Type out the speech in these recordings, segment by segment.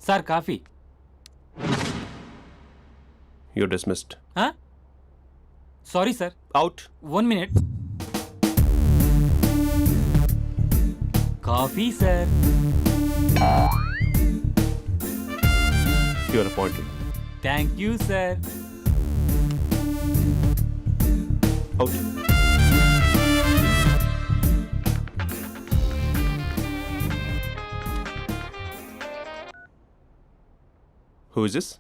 Sir coffee. You dismissed. Sorry sir. Out. 1 minute. Coffee sir. You are appointed. Thank you sir. Out. Who is this?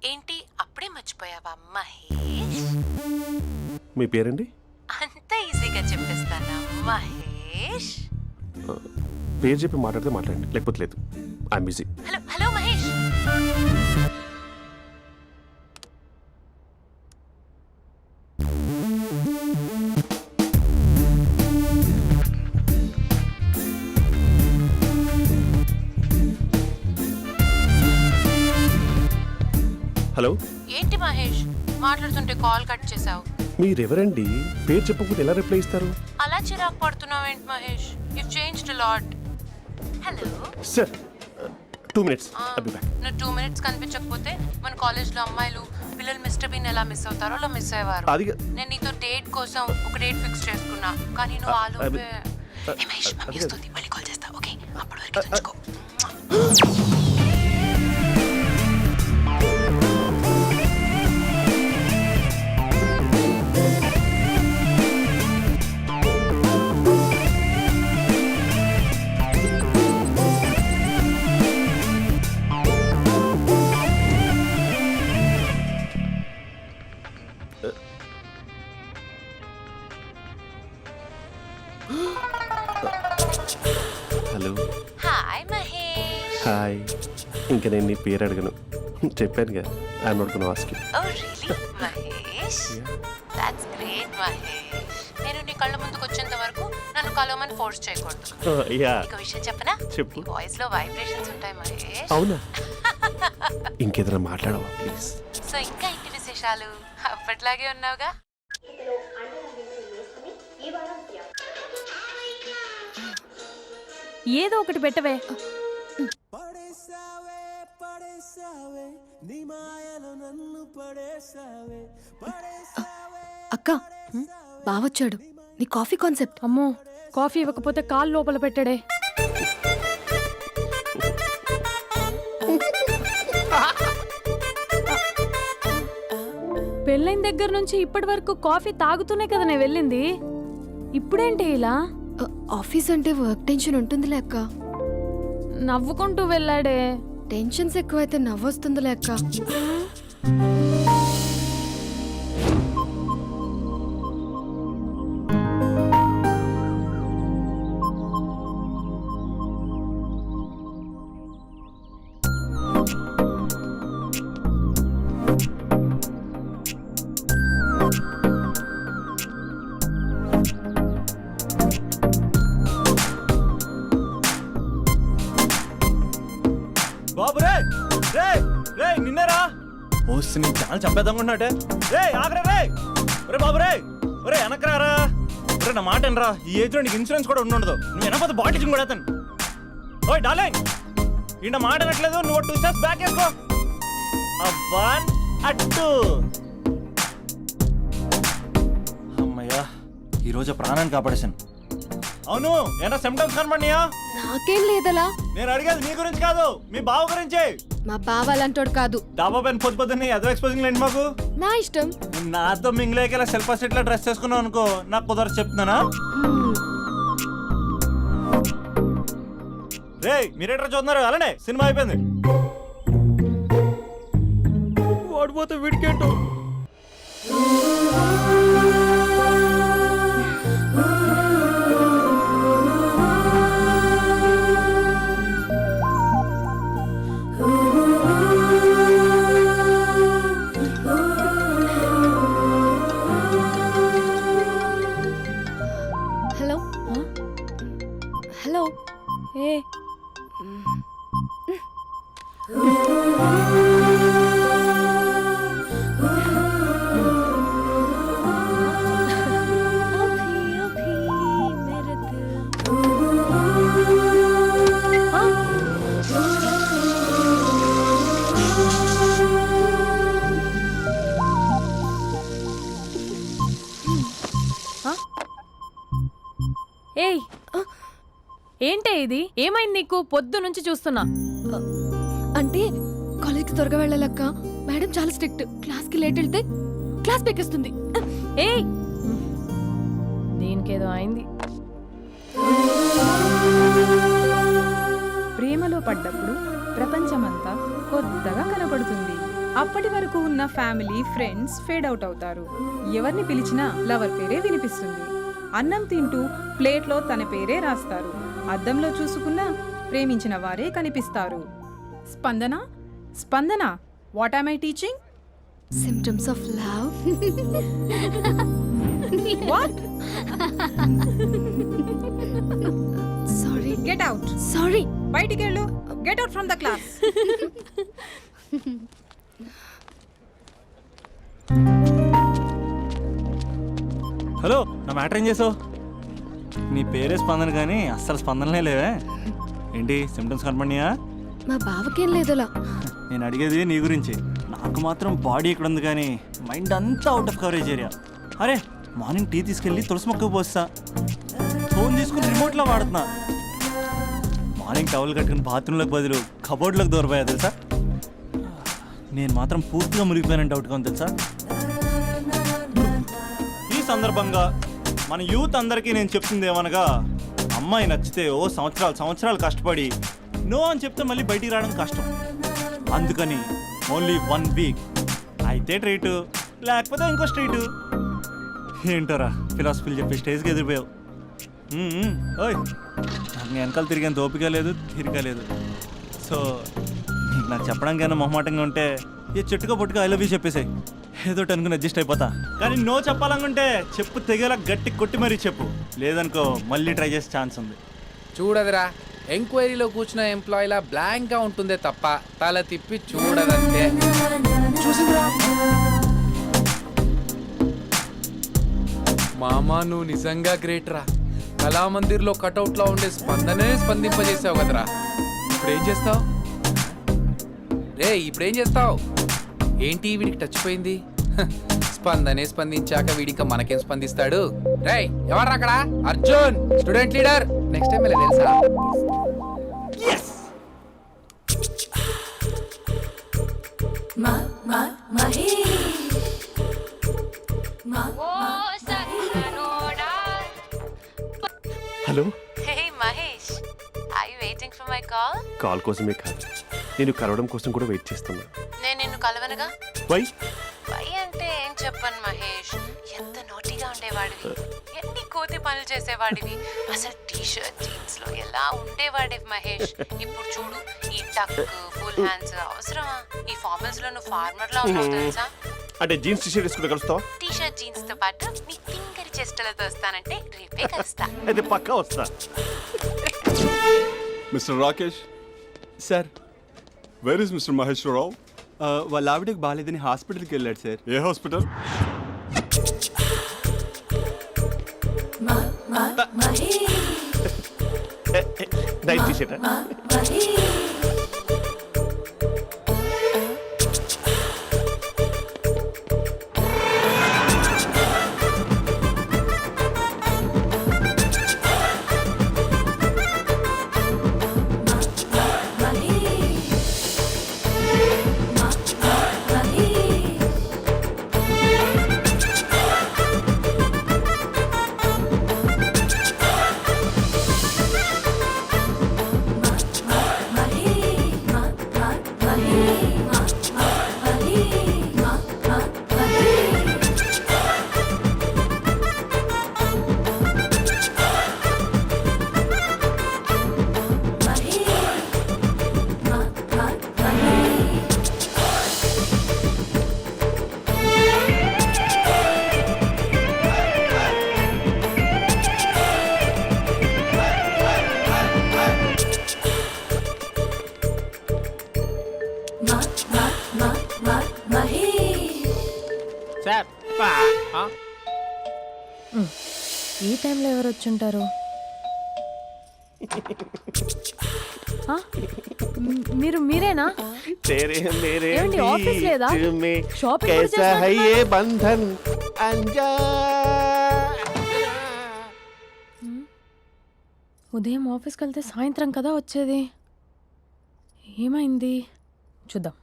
ఏంటి అప్పుడే మర్చిపోయావా మహేష్? మీ పేరండి? అంత ఈజీగా చెప్పేస్తానా మహేష్? పేరు చెప్పి మాట్లాడితే మాట్లాడండి, లేకపోతే లేదు. I'm busy. Hello hello Mahesh. Hello. ఏంటి మహేష్ మాట్లాడుతుంటే కాల్ కట్ చేసావు? మీరెవరండి? పేరు చెప్పకపోతే ఎలా రిప్లై ఇస్తారు? అలా చిరాకు పడుతున్నావు ఏంటి Mahesh? You changed lot. Hello sir 2 minutes. I'll be back. నువ్వు 2 minutes కనిపించకపోతే మన కాలేజ్లో అమ్మాయిలు పిల్లలు మిస్టర్ బీన్ ఎలా మిస్ అవుతారో అలా మిస్ అయ్యేవారు. నేను నీతో డేట్ కోసం ఒక డేట్ ఫిక్స్ చేసుకున్నా, కానీ నువ్వు ఆలోపే. మహేష్ మమ్మీ వస్తుంది, మళ్ళీ కాల్ చేస్తా. ఓకే, అప్పటి వరకు ఉంచుకో. హలో. హాయ్ మహేష్. హాయ్. ఇంకా నేను నీ పేరు అడగను, చెప్పాను కదా. I'm not gonna ask you. Oh really Mahesh? That's great Mahesh. నేను నీ కళ్ళ ముందుకు వచ్చేంత వరకు నన్ను కలవమని ఫోర్స్ చేయకూడదు. యా. నీకు విషయం చెప్పనా? చెప్పు. నీ వాయిస్ లో వైబ్రేషన్స్ ఉంటాయి మహేష్. అవునా? ఇంకేదైనా మాట్లాడవా ప్లీజ్? సో ఇంకా ఇంటి విశేషాలు అప్పట్లాగే ఉన్నావుగా? ఏదో ఒకటి పెట్టవే. అక్క బావొచ్చాడు. నీ కాఫీ కాన్సెప్ట్. అమ్మో, కాఫీ ఇవ్వకపోతే కాలు లోపల పెట్టాడే. పెళ్ళైన దగ్గర నుంచి ఇప్పటి వరకు కాఫీ తాగుతూనే కదా నేను వెళ్ళింది. ఇప్పుడేంటి ఇలా? ఆఫీస్ అంటే వర్క్ టెన్షన్ ఉంటుందిలే అక్క. నవ్వుకుంటూ వెళ్ళాడే. టెన్షన్స్ ఎక్కువైతే నవ్వొస్తుందిలే అక్క. బాబు రే రే రే నిన్నరా వస్తే నేను చాలా చంపేద్దామనుకుంటున్నాటే. రే ఆగరా రే. ఒరే బాబు రే, ఒరే వెనకరారా. ఒరే నా మాట అనరా, ఈ ఏజ్ లో నీకు ఇన్సూరెన్స్ కూడా ఉండదు. నువ్వు వెనకపోతే బాటిల్ కూడా అతను. ఓయ్ డార్లింగ్, ఈ నా మాట అనట్లేదు. నువ్వు 2 steps బ్యాక్ వేసుకో. 1 2. అమ్మయ్యా, ఈరోజు ప్రాణాన్ని కాపాడేశాను. అవును, ఏనా సిమ్టమ్స్ కనబడినాయా? నాకేం లేదలా. నేను అడిగేది నీ గురించి కాదు, మీ బావ గురించి. మా బావ అలాంటోడు కాదు. డాబా పైన పొద్దున్నే ఏదో ఎక్స్పోజింగ్ లేండి మాకు. నా ఇష్టం. నాతో మింగిలేక సెల్ఫ్ సెట్ లో డ్రెస్ చేసుకున్నావు అనుకో, నాకు కుదరదు చెప్తున్నానా? రే మీరేట్రా చూస్తున్నారు? అలానే సినిమా అయిపోయింది. ఓడిపోతే వీడికేంటో. Hello hello. ఏ ఏయ్ ఏంటే ఇది? ఏమైంది నీకు? పొద్దు నుంచి చూస్తున్నా. అంటే కాలేజ్కి త్వరగా వెళ్ళాలక్క. మేడం చాలా స్ట్రిక్ట్. క్లాస్కి లేట్ వెళ్తే క్లాస్ పెక్కేస్తుంది. ఏయ్ దీనికేదో అయింది. ప్రేమలో పడ్డప్పుడు ప్రపంచమంతా కొత్తగా కనబడుతుంది. అప్పటి వరకు ఉన్న ఫ్యామిలీ ఫ్రెండ్స్ ఫేడ్ అవుట్ అవుతారు. ఎవరిని పిలిచినా లవర్ పేరే వినిపిస్తుంది. అన్నం తింటూ ప్లేట్లో తన పేరే రాస్తారు. అద్దంలో చూసుకున్నా ప్రేమించిన వారే కనిపిస్తారు. Spandana Spandana, what am I teaching? Symptoms of love. What? Sorry. Get out. Sorry. బయటికి వెళ్ళు. Get out from the class. Hello, నా మ్యాటర్ ఏం చేసావు? నీ పేరే స్పందన కానీ అస్సలు స్పందనలే లేవే. ఏంటి సిమ్టమ్స్ కనపడినాయా? మా బావకేం లేదులా. నేను అడిగేది నీ గురించి. నాకు మాత్రం బాడీ ఇక్కడ ఉంది కానీ మైండ్ అంతా అవుట్ ఆఫ్ కవరేజ్ ఏరియా. అరే మార్నింగ్ టీ తీసుకెళ్ళి తులసి మొక్కకు పోస్తా. ఫోన్ తీసుకుని రిమోట్లో వాడుతున్నా. మార్నింగ్ టవల్ కట్టుకుని బాత్రూంలోకి బదులు కబోర్డ్లోకి దూరపోయా తెలుసా. నేను మాత్రం పూర్తిగా మునిగిపోయానని డౌట్గా ఉంది తెలుసా. ఈ సందర్భంగా మన యూత్ అందరికీ నేను చెప్తుంది ఏమనగా, అమ్మాయి నచ్చితే ఓ సంవత్సరాలు కష్టపడి నో అని చెప్తే మళ్ళీ బయటికి రావడం కష్టం. అందుకని ఓన్లీ 1 వీక్ అయితే ట్రీటు, లేకపోతే ఇంకో స్ట్రీటు. ఏంటోరా ఫిలాసఫీలు చెప్పి స్టేజ్కి ఎదిరిపోయావు. ఓయ్ నాకు వెనకాల తిరిగేంత ఓపిక లేదు, తీరిక లేదు. సో నీకు నాకు చెప్పడానికైనా మొహమాటంగా ఉంటే ఏ చెట్టుగా పొట్టుగా ఐ లవ్ యూ చెప్పేసాయి. ఏదో అనుకుని అడ్జస్ట్ అయిపోతా. కానీ నో చెప్పాలనుకుంటే చెప్పు తెగేలా గట్టి కొట్టి మరీ చెప్పు. లేదనుకో మళ్ళీ ట్రై చేసే ఛాన్స్ ఉంది. చూడదురా, ఎంక్వైరీలో కూర్చున్న ఎంప్లాయీలా బ్లాంక్గా ఉంటుందే తప్ప తల తిప్పి చూడదంతే. చూసిందిరా మామా, నువ్వు నిజంగా గ్రేట్ రా. కళామందిర్లో కటౌట్లో ఉండే స్పందనే స్పందింపజేసావు కదరా. ఇప్పుడేం చేస్తావు ఇప్పుడేం చేస్తావు? ఏంటి వీడికి టచ్ పోయింది? స్పందనే స్పందించాక వీడిక మనకేం స్పందిస్తాడు? రేయ్ ఎవర్రా అక్కడ? Arjun, student leader. Next time తెలుసా? Hello. Hey Mahesh, are you waiting for my call? Call కోసమే కాదు, నేను కలవడం కోసం కూడా వెయిట్ చేస్తున్నా. నేను నిన్ను కలవనుగా. వై అంటే ఏం చెప్పను మహేష్, ఎంత నోటిగా ఉండేవాడివి, ఎన్ని కోతి పనులు చేసేవాడివి, అసలు టీ షర్ట్ జీన్స్ లో ఎలా ఉండేవాడివి మహేష్. ఇప్పుడు చూడు, ఈ టక్ ఫుల్ హ్యాండ్స్ అవసరమా? ఈ ఫార్మల్స్ లో నువ్వు ఫార్మర్ లా ఉన్నావు తెలుసా. అంటే జీన్స్ టీ షర్ట్ వేసుకుంటే కలుస్తావా? టీ షర్ట్ జీన్స్ తో పాటు నీ ఫింగర్ చెస్టలతో వస్తానంటే రేపే కలుస్తా. అయితే పక్కా వస్తా. Mister Rakesh sir, where is mister Maheswararao? వాళ్ళ ఆవిడకి బాగాలేదని హాస్పిటల్కి వెళ్ళాడు సార్. ఏ హాస్పిటల్? Night T shirt. ఈ టైంలో ఎవరు వచ్చుంటారు? మీరేనా? ఏమండి, ఆఫీస్ లేదా? షాపింగ్ కూడా చేస్తున్నట్టున్నారు. ఉదయం ఆఫీస్కి వెళ్తే సాయంత్రం కదా వచ్చేది. ఏమైంది చూద్దాం.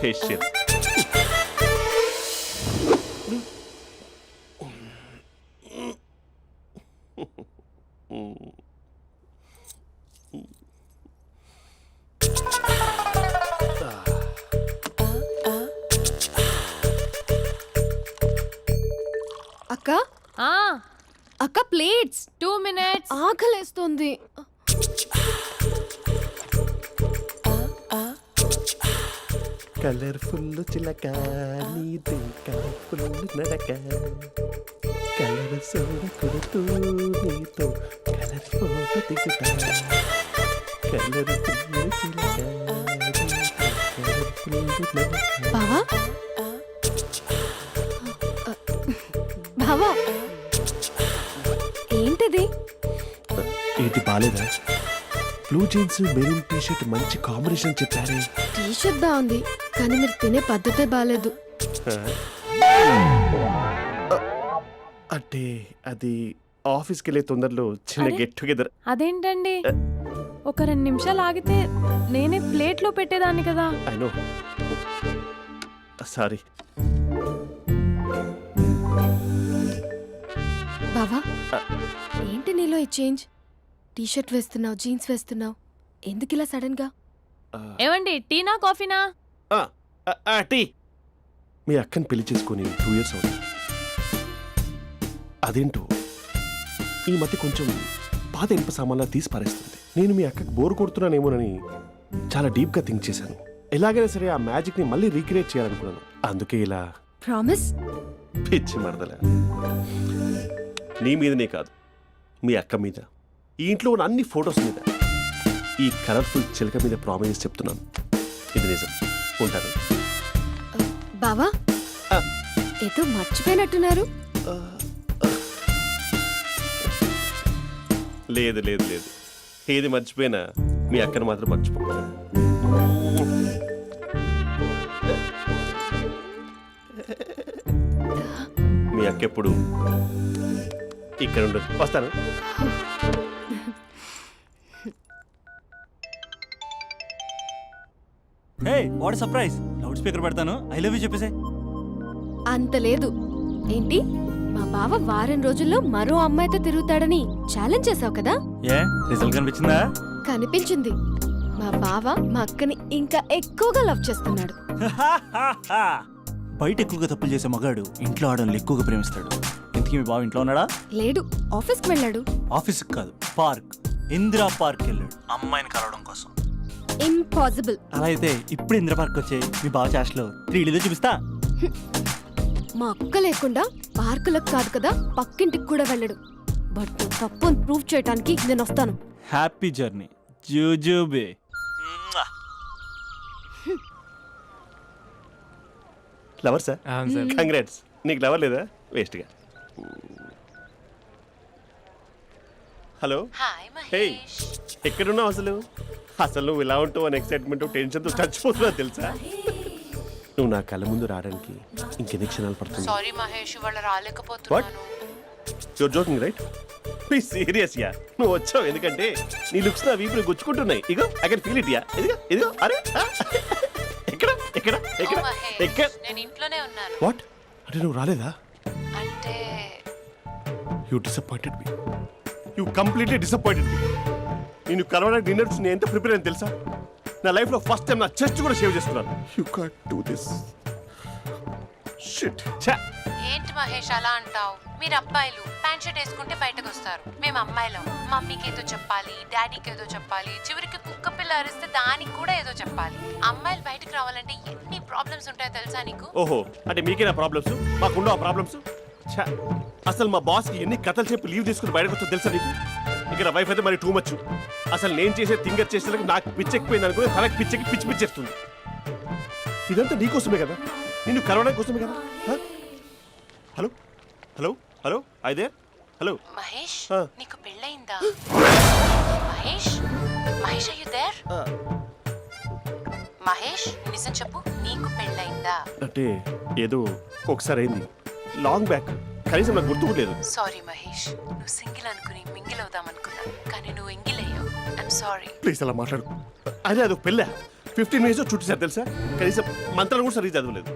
ఫేషియల్. అక్క ఆ, అక్క ప్లేట్స్ 2 minutes. ఆకలేస్తుంది. కలర్ఫుల్ చిలక నీదే కలర్ఫుల్ నడక కలర్ సోడ కొడుతూ నీతో కలర్ ఫోటో దిగుతా కలర్ఫుల్ చిలక కలర్ఫుల్ నడక. బావా బావా ఏంటిది? ఏంటి బాలేదా? Blue jeans maroon T shirt మంచి కాంబినేషన్ చెప్పారే. టీ షర్ట్ బాగుంది కానీ మీరు తినే పద్ధతే బాగాలేదు. అంటే అది ఆఫీస్కి వెళ్ళే తొందరలో చిన్న అరే? Get together. అదేంటండి, ఒక 2 నిమిషాలు ఆగితే నేనే ప్లేట్లో పెట్టేదాన్ని కదా. I know, sorry. బావా ఏంటి నీలో ఈ చేంజ్? టీ షర్ట్ వేస్తున్నావు, జీన్స్ వేస్తున్నావు, ఎందుకు ఇలా సడన్ గా? ఏమండి, టీనా కాఫీనా? టీ. మీ అక్కని పెళ్లి చేసుకొని 2 years అవుతుంది. అదేంటో ఈ మధ్య కొంచెం పాత ఇనుప సామాన్లా తీసి పారేస్తుంది. నేను మీ అక్కకి బోర్ కొడుతున్నానేమోనని చాలా డీప్గా థింక్ చేశాను. ఎలాగైనా సరే ఆ మ్యాజిక్ని మళ్ళీ రీక్రియేట్ చేయాలనుకున్నాను. అందుకే ఇలా. ప్రామిస్? పిచ్చి మరదల, నీ మీదనే కాదు, మీ అక్క మీద, ఈ ఇంట్లో ఉన్న అన్ని ఫొటోస్ మీద, ఈ కలర్ఫుల్ చిలక మీద ప్రామిస్ చెప్తున్నాను. ఇది నిజం. ఉంటాను. బావా ఆ. ఏదో మర్చిపోయినట్టున్నారు. లేదు లేదు లేదు, ఏది మర్చిపోయినా మీ అక్కను మాత్రం మర్చిపో. మీ అక్క ఎప్పుడు ఇక్కడ ఉండదు. వస్తాను. Hey what surprise. Loud speaker పెడతాను, ఐ లవ్ యూ చెప్పేసే. అంత లేదు. ఏంటి, మా బావ వారం రోజుల్లో మరో అమ్మాయితో తిరుగుతాడని ఛాలెంజ్ చేసావు కదా? ఏ రిజల్ట్ కనిపించిందా? కనిపించింది. మా బావ మా అక్కని ఇంకా ఎక్కువగా లవ్ చేస్తున్నాడు. బయట ఎక్కువగా తప్పులు చేసే మగాడు ఇంట్లో ఆడవాళ్ళని ఎక్కువగా ప్రేమిస్తాడు. ఇంతకీ మీ బావ ఇంట్లో ఉన్నాడా? లేడు, ఆఫీస్కి వెళ్ళాడు. ఆఫీస్కి కాదు, పార్క్, ఇందిరా పార్క్ వెళ్ళాడు అమ్మాయిని కలవడం కోసం. ఇంపాసిబుల్. అలా అయితే ఇప్పుడు ఇందిరా పార్క్ వచ్చే మీ బావ చాష్లో 3Dలో చూపిస్తా. మా అక్క లేకుండా పార్కులకు కాదు కదా పక్కింటికి కూడా వెళ్ళడు. బట్ నువ్వు తప్పు అని ప్రూవ్ చేయడానికి నేను వస్తాను. హ్యాపీ జర్నీ జూజూబే. Lover sir? కంగ్రాట్స్. నీకు లవర్ లేదా? వేస్ట్గా. హలో. Hi hey, Mahesh. ఎక్కడున్నావు అసలు? అసలు నువ్వు ఇలా ఉంటావు అని ఎక్సైట్మెంట్ టెన్షన్తో చచ్చిపోతున్నా తెలుసా? నువ్వు నా కళ్ళ ముందు రావడానికి ఇంకెన్ని క్షణాలు పడుతుంది? సారీ మహేష్, ఇవాళ రాలేకపోతున్నాను. Your joking right? Please serious yeah. నువ్వు వచ్చావు ఎందుకంటే నీ లుక్స్ నా వీపుని గుచ్చుకుంటున్నాయి. ఇగో I can feel it yeah. ఇదిగో ఇదిగో. అరే ఎక్కడ ఎక్కడ ఎక్కడ ఓ మహేష్, ఎక్కడ? నేను ఇంట్లోనే ఉన్నాను. వాట్ అంటే నువ్వు రాలేదా? అంటే you disappointed me. You completely disappointed me. నేను కలవడానికి డిన్నర్స్ నేను ఎంత ప్రిపేర్ అని తెలుసా? నా లైఫ్లో ఫస్ట్ టైం నా చెస్ట్ కూడా సేవ్ చేస్తున్నాను. You can't do this. Shit. ఛా. ఏంటి మహేష్ అలా అంటావు? మీరు అబ్బాయిలు ప్యాంట్ షర్ట్ వేసుకుంటే బయటకు వస్తారు. మేము అమ్మాయిలం, మమ్మీకి ఏదో చెప్పాలి, డాడీకి ఏదో చెప్పాలి, చివరికి కుక్క పిల్ల అరిస్తే దానికి కూడా ఏదో చెప్పాలి. అమ్మాయిలు బయటకు రావాలంటే ఎన్ని ప్రాబ్లమ్స్ ఉంటాయో తెలుసా నీకు? ఓహో, అంటే మీకేనా ప్రాబ్లమ్స్? మాకుండా ఆ ప్రాబ్లమ్స్? ఛా. అసలు మా బాస్కి ఎన్ని కథలు చెప్పి లీవ్ తీసుకుని బయటకు వచ్చో తెలుసా నీకు? ఇక్కడ వైఫ్ అయితే మరి టూ మచ్. అసలు నేను చేసే థింగర్ చేసేందుకు నాకు పిచ్చెక్కిపోయింది అనుకుని తనకి పిచ్చెక్కి పిచ్చి పిచ్చేస్తుంది. ఇదంతా నీకోసమే కదా, నిన్ను కరోనా కోసమే కదా. హలో హలో హలో అయితే హలో మహేష్, ఆ. నీకు పెళ్ళయిందా? Mahesh, Mahesh are you there? Mahesh నిజం చెప్పు, నీకు పెళ్ళయిందా? అంటే ఏదో ఒకసారి అయింది, లాంగ్ బ్యాక్, కనీసం నాకు గుర్తు కూడా లేదు. సారీ మహేష్, నువ్వు సింగిల్ అనుకుని మింగిల్ అవుదాం అనుకున్నా, కానీ నువ్వు ఎంగిల్ అయ్యావు. I'm sorry. ప్లీజ్ అలా మాట్లాడు. అదే అదొక పెళ్ళ 15 మినిట్స్ చుట్టేసారు తెలుసా. కనీసం మంత్రాలు కూడా సరిగ్గా చదవలేదు,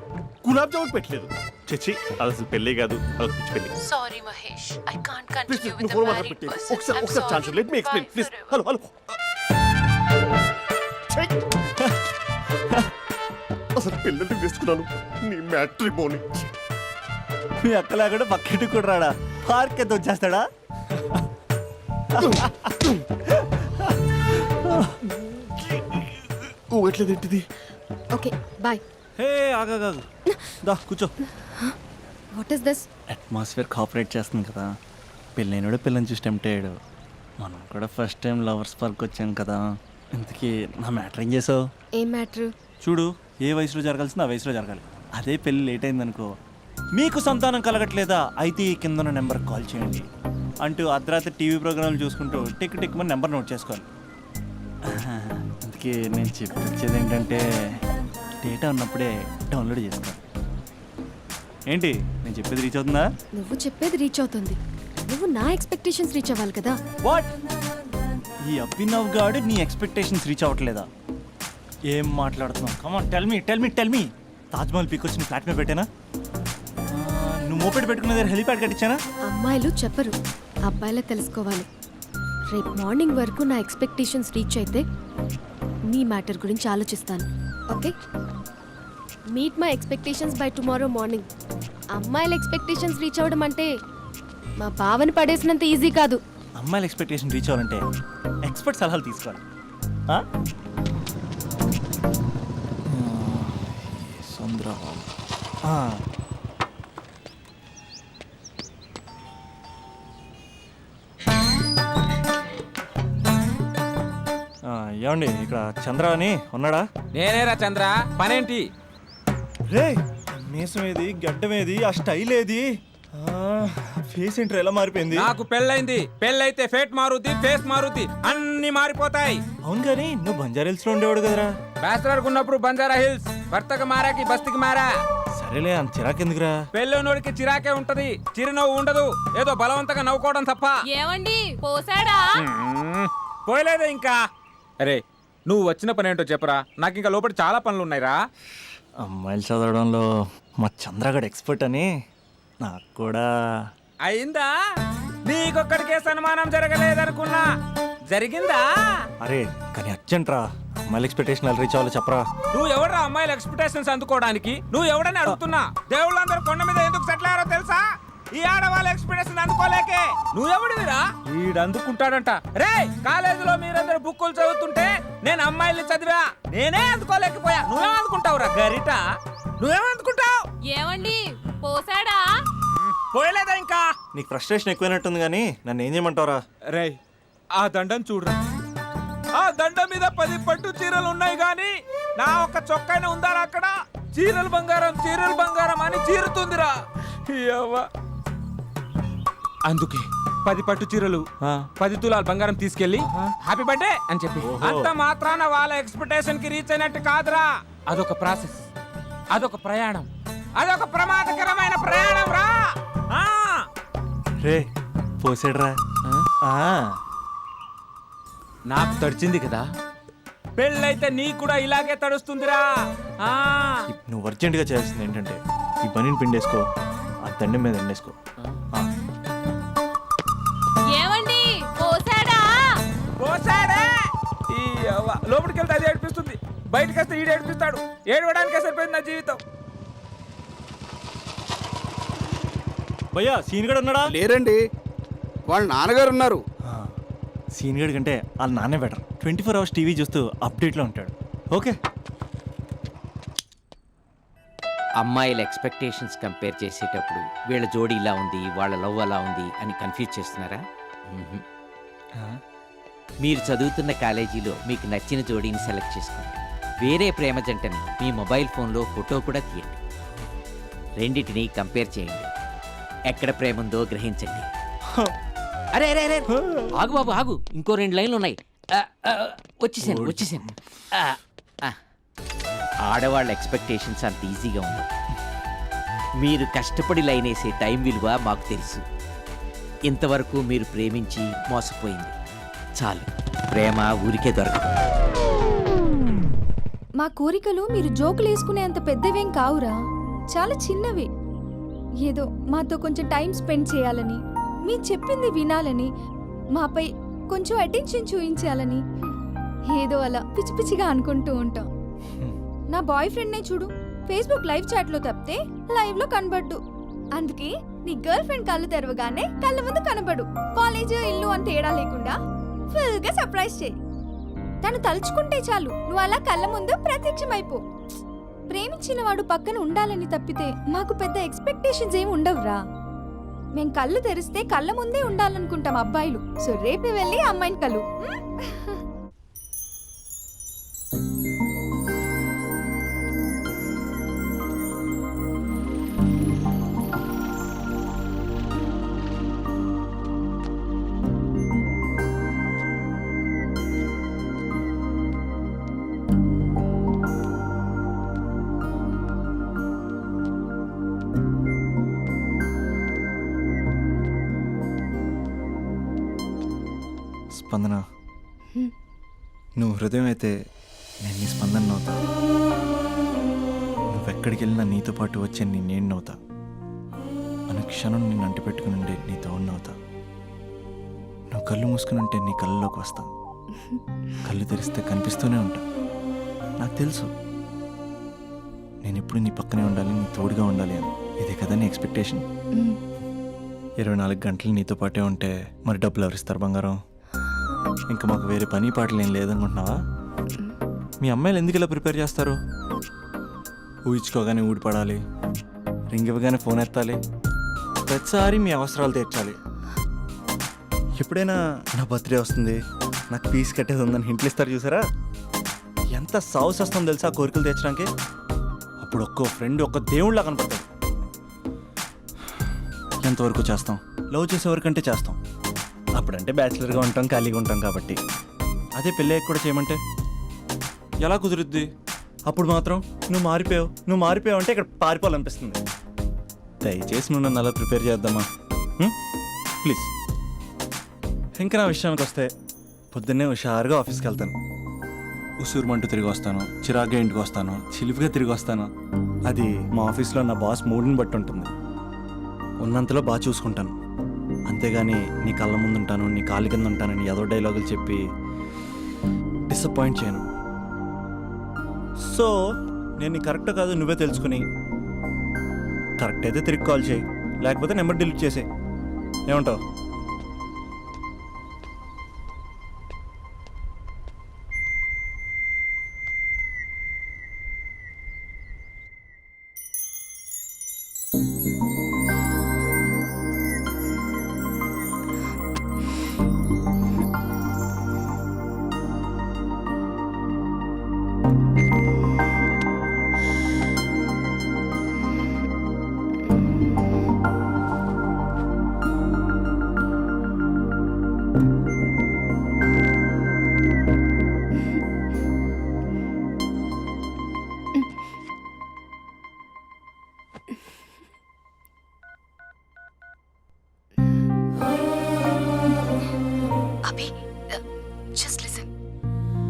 గులాబ్ జామున్ పెట్టలేదు. చచ్చి, అది అసలు పెళ్ళే కాదు, అదొక పిచ్చి పెళ్ళి. Sorry Mahesh, I can't please continue నువ్వు విత్ ఫోన్ ద మాత్రం మ్యారీడ్ పెట్టి పర్సన్. ఒకసారి chance let me explain please. Hello hello. అసలు పిల్లల్ని వేసుకున్నాను నీ మ్యాట్రీ బోని. మీ అక్కలాగా పక్కింటి కూడా రాడా, పార్క్ ఎంత వచ్చేస్తాడా? ఎట్లేదేంటిది? Okay bye. హే ఆగా దా కూర్చో. What is this? Atmosphere cooperate చేస్తుంది కదా, పెళ్ళైనడు పిల్లని చూసి టెంప్ట్ అయ్యాడు. మనం కూడా ఫస్ట్ టైం లవర్స్ పార్క్ వచ్చాం కదా. ఇంతకీ నా మ్యాటర్ ఏం చేసావు? ఏం మ్యాటర్? చూడు, ఏ వయసులో జరగాల్సిందో ఆ వయసులో జరగాలి. అదే పెళ్ళి లేట్ అయిందనుకో, మీకు సంతానం కలగట్లేదా అయితే ఈ కింద ఉన్న నెంబర్కి కాల్ చేయండి అంటూ అర్ధరాత్రి టీవీ ప్రోగ్రాంలు చూసుకుంటూ టిక్ టిక్ మన నెంబర్ నోట్ చేసుకోవాలి. అందుకే నేను చెప్పొచ్చేది ఏంటంటే, డేటా ఉన్నప్పుడే డౌన్లోడ్ చేసుకోవాలి. ఏంటి నేను చెప్పేది రీచ్ అవుతుందా? నువ్వు చెప్పేది రీచ్ అవుతుంది, నువ్వు నా ఎక్స్పెక్టేషన్స్ రీచ్ అవ్వాలి కదా. వాట్? ఈ అభినవ్ గాడు నీ ఎక్స్పెక్టేషన్స్ రీచ్ అవ్వట్లేదా? ఏం మాట్లాడుతున్నావు? Come on tell me. Taj Mahal peak వచ్చి ఫ్లాట్ మీద పెట్టానా? నువ్వు మోపెట్ పెట్టుకున్న దగ్గర హెలిప్యాడ్ కట్టించానా? అమ్మాయిలు చెప్పరు, అబ్బాయిలే తెలుసుకోవాలి. రేపు మార్నింగ్ వరకు నా ఎక్స్పెక్టేషన్స్ రీచ్ అయితే నీ మ్యాటర్ గురించి ఆలోచిస్తాను. Okay, meet my expectations by tomorrow morning. అమ్మాయిల ఎక్స్పెక్టేషన్స్ రీచ్ అవ్వడం అంటే మా బావని పడేసినంత ఈజీ కాదు. అమ్మాయిల ఎక్స్పెక్టేషన్ రీచ్ అవ్వాలంటే ఎక్స్పర్ట్ సలహాలు తీసుకోవాలి. ఏమండి, ఇక్కడ చంద్ర అని ఉన్నాడా? నేనేరా చంద్ర, పనేంటి? రే, మీసం ఏది, గడ్డం ఏది, ఆ స్టైల్ ఏది, ఫేస్ ఏంటర్ ఎలా మారిపోయింది? నాకు పెళ్ళైంది, పెళ్ళైతే ఫేట్ మారుద్ది, ఫేస్ మారుద్ది, అన్ని మారిపోతాయి. అవును కానీ నువ్వు బంజారా హిల్స్ లో ఉండేవాడు కదరా. బ్యాచిలర్ ఉన్నప్పుడు బంజారా హిల్స్, భర్తకు మారాకి బస్తికి మారా. సరేలే, అంత చిరాకెందుకురా? పెళ్ళోనోడికి చిరాకే ఉంటది, చిరునవ్వు ఉండదు, ఏదో బలవంతంగా నవ్వుకోవడం తప్ప. ఏమండి పోసాడా? పోయలేదే ఇంకా. అరే, నువ్వు వచ్చిన పని ఏంటో చెప్పరా, నాకు ఇంకా లోపల చాలా పనులు ఉన్నాయిరా. అమ్మాయిలు చదవడంలో మా చంద్రగడ్ ఎక్స్పర్ట్ అని నాకు కూడా అయిందా? నీకొక్కడికే సన్మానం జరగలేదనుకున్నా, జరిగిందా? అరే కానీ అర్జెంట్ రా, అమ్మాయిల ఎక్స్పెక్టేషన్ రీచ్ అవ్వాలో చెప్పరా. నువ్వు ఎవడరా అమ్మాయిల ఎక్స్పెక్టేషన్స్ అందుకోవడానికి? నువ్వు ఎవడని అడుగుతున్నా. దేవుళ్ళందరూ కొండ మీద ఎందుకు సెటిల్ అయ్యారో తెలుసా? ఈ ఆడవాళ్ళ ఎక్స్పెక్టేషన్ అందుకోలేకే. నువ్వెవడివిరా? వీడు అందుకుంటాడంట. రే, కాలేజీలో మీరందరూ బుక్కులు చదువుతుంటే నేను అమ్మాయిల్ని చదివా, నేనే అందుకోలేకపోయా. నువ్వేం అందుకుంటావురా గరిట? నువ్వేం అందుకుంటావు? ఏమండి పోసాడా? పోయలేదా ఇంకా? నీకు ఫ్రస్ట్రేషన్ ఎక్కువైనట్టుంది కానీ నన్ను ఏం చేయమంటావురా? రే, ఆ దండం చూడరా. ఆ దండం మీద 10 పట్టు చీరలు ఉన్నాయి గాని నా ఒక్క చొక్కాయిన ఉందారా అక్కడ? చీరలు బంగారం అని చీరుతుందిరా. అందుకే 10 పట్టు చీరలు, 10 తులాల బంగారం తీసుకెళ్లి హ్యాపీ బర్త్డే అని చెప్పి. అంత మాత్రాన వాళ్ళ ఎక్స్పెక్టేషన్ కి రీచ్ అయినట్టు కాదురా. అదొక ప్రాసెస్, అదొక ప్రయాణం, అదొక ప్రమాదకరమైన ప్రయాణం రా. రే పోసాడురా. నాకు తడిచింది కదా, పెళ్ళైతే నీకు కూడా ఇలాగే తడుస్తుందిరా. నువ్వు అర్జెంటుగా చేయాల్సింది ఏంటంటే ఈ పనిని పిండేసుకో, ఆ దండం మీద ఎండేసుకో. ఏమండి పోసాడా? పోసాడే. ఈ లోపలికి వెళ్తే అది ఏడిపిస్తుంది, బయటకు వస్తే ఈడు ఏడిపిస్తాడు. ఏడవడానికే సరిపోయింది నా జీవితం. భయ్యా సీన్ గడు ఉన్నాడా? లేరండి, వాళ్ళ నాన్నగారు ఉన్నారు. సీన్ గడి కంటే వాళ్ళ నాన్నే బెటర్. 24 hours టీవీ చూస్తూ అప్డేట్లో ఉంటాడు. ఓకే, అమ్మాయిల ఎక్స్పెక్టేషన్స్ కంపేర్ చేసేటప్పుడు వీళ్ళ జోడి ఇలా ఉంది, వాళ్ళ లవ్ అలా ఉంది అని కన్ఫ్యూజ్ చేస్తున్నారా? మీరు చదువుతున్న కాలేజీలో మీకు నచ్చిన జోడీని సెలెక్ట్ చేసుకోండి. వేరే ప్రేమ జంటని మీ మొబైల్ ఫోన్లో ఫోటో కూడా తీయండి. రెండింటిని కంపేర్ చేయండి, ఎక్కడ ప్రేమ ఉందో గ్రహించండి. అరే అరే అరే, ఆగు బాబు ఆగు, ఇంకో 2 లైన్లు ఉన్నాయి. వచ్చేసాను. ఆడవాళ్ళ ఎక్స్పెక్టేషన్స్ అంత ఈజీగా ఉండవు. మీరు కష్టపడి లైన్ వేసే టైం విలువ మాకు తెలుసు. ఇంతవరకు మీరు ప్రేమించి మోసపోయింది చాలు. ప్రేమ ఊరికే దొరకదు. మా కోరికలు మీరు జోకులు వేసుకునేంత పెద్దవేం కావురా, చాలా చిన్నవి. ఏదో మాతో కొంచెం టైం స్పెండ్ చేయాలని, మీరు చెప్పింది వినాలని, మాపై కొంచెం అటెన్షన్ చూపించాలని ఏదో అలా పిచ్చి పిచ్చిగా అనుకుంటూ ఉంటాం. నా బాయ్ ఫ్రెండ్నే చూడు, ఫేస్బుక్ లైవ్ చాట్లో తప్పితే లైవ్లో కనబడ్డు. అందుకే నీ గర్ల్ ఫ్రెండ్ కళ్ళు తెరవగానే కళ్ళ ముందు కనబడు. కాలేజ్ ఇల్లు అని తేడా లేకుండా ఫుల్గా సర్ప్రైజ్ చేయి. తను తలుచుకుంటే చాలు నువ్వు అలా కళ్ళ ముందు ప్రత్యక్షమైపో. ప్రేమించిన వాడు పక్కన ఉండాలని తప్పితే మాకు పెద్ద ఎక్స్పెక్టేషన్స్ ఏమి ఉండవురా. మేం కళ్ళు తెరిస్తే కళ్ళ ముందే ఉండాలనుకుంటాం అబ్బాయిలు. సో రేపే వెళ్ళి అమ్మాయిని కలు. స్పందన, నువ్వు హృదయం అయితే నేను నీ స్పందన నవ్వుతా. నువ్వెక్కడికి వెళ్ళినా నీతో పాటు వచ్చే నేను నవ్వుతా. అనుక్షణం నిన్ను అంటి పెట్టుకుని ఉండే నీతో నవ్వుతా. నువ్వు కళ్ళు మూసుకుని ఉంటే నీ కళ్ళలోకి వస్తా. కళ్ళు తెరిస్తే కనిపిస్తూనే ఉంటా. నాకు తెలుసు నేను ఎప్పుడు నీ పక్కనే ఉండాలి, నీ తోడుగా ఉండాలి అని. ఇదే కదా నీ ఎక్స్పెక్టేషన్? 24 గంటలు నీతో పాటే ఉంటే మరి డబ్బులు ఎవరిస్తారు బంగారం? ఇంకా మాకు వేరే పని పాటలు ఏం లేదనుకుంటున్నావా? మీ అమ్మాయిలు ఎందుకు ఇలా ప్రిపేర్ చేస్తారు? ఊహించుకోగానే ఊడిపడాలి, రింగ్ ఇవ్వగానే ఫోన్ ఎత్తాలి, ప్రతిసారి మీ అవసరాలు తీర్చాలి. ఎప్పుడైనా నా బర్త్డే వస్తుంది, నాకు ఫీజు కట్టేది ఉందని హింట్లు ఇస్తారు చూసారా? ఎంత సాగు వస్తుందో తెలుసా ఆ కోరికలు తీర్చడానికి? అప్పుడు ఒక్కో ఫ్రెండ్ ఒక్క దేవుళ్ళ కనపడతాడు. ఎంతవరకు చేస్తాం? లవ్ చేసేవరకంటే చేస్తాం. అప్పుడంటే బ్యాచిలర్గా ఉంటాం, ఖాళీగా ఉంటాం కాబట్టి. అదే పెళ్ళి కూడా చేయమంటే ఎలా కుదురుద్ది? అప్పుడు మాత్రం నువ్వు మారిపోయావు అంటే ఇక్కడ పారిపోవాలనిపిస్తుంది. దయచేసి నువ్వు నన్ను అలా ప్రిపేర్ చేద్దామా ప్లీజ్. ఇంకా నా విషయానికి వస్తే పొద్దున్నే హుషారుగా ఆఫీస్కి వెళ్తాను. ఉసూరుమంటూ తిరిగి వస్తాను, చిరాగ్గా ఇంటికి వస్తాను, చిలిపిగా తిరిగి వస్తాను. అది మా ఆఫీస్లో నా బాస్ మూడ్ని బట్టి ఉంటుంది. ఉన్నంతలో బాగా చూసుకుంటాను, అంతేగాని నీ కళ్ళ ముందు ఉంటాను, నీ కాళ్ళ కింద ఉంటానని ఏదో డైలాగులు చెప్పి డిసప్పాయింట్ చేయను. సో నేను నీ కరెక్ట్ కాదు నువ్వే తెలుసుకుని కరెక్ట్ అయితే తిరిగి కాల్ చేయి, లేకపోతే నెంబర్ డిలీట్ చేసే. ఏమంటావు?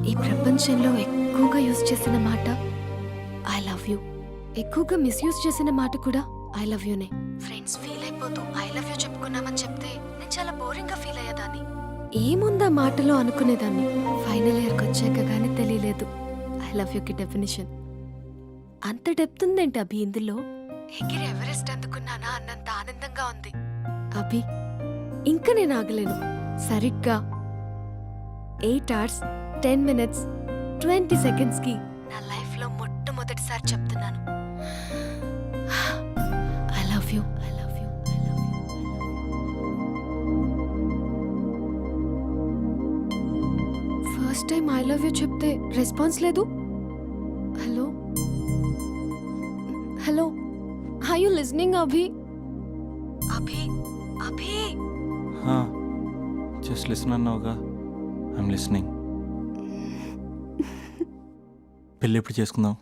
ఈ ప్రపంచంలో ఎక్కువగా యూజ్ చేసిన మాట ఐ లవ్ యూ, ఎక్కువగా మిస్యూజ్ చేసిన మాట కూడా ఐ లవ్ యూనే. ఫ్రెండ్స్ ఫీల్ అయిపోతూ ఐ లవ్ యూ చెప్పుకున్నామని చెప్తే నేను చాలా బోరింగ్ గా ఫీల్ అయ్యేదాన్ని. ఏముందా మాటలో అనుకునేదాన్ని. ఫైనల్ ఇయర్కి వచ్చాక కానీ తెలియలేదు ఐ లవ్ యూకి డెఫినేషన్. అంత డెప్త్ ఉందేంటి అభి ఇందులో? ఎగిరి ఎవరెస్ట్ అందుకున్నానా అన్నంత ఆనందంగా ఉంది అభి. ఇంకా నేను ఆగలేను. సరిగ్గా 8 hours 10 minutes 20 seconds కి నా లైఫ్ లో మొట్టమొదటిసారి చెప్తున్నాను I love you, I love you, I love you. First time I love you చెప్తే రెస్పాన్స్ లేదు. Hello hello, are you listening Abhi? Abhi Abhi just listen అన్నావుగా. I'm listening. పెళ్ళి ఎప్పుడు చేసుకుందాం?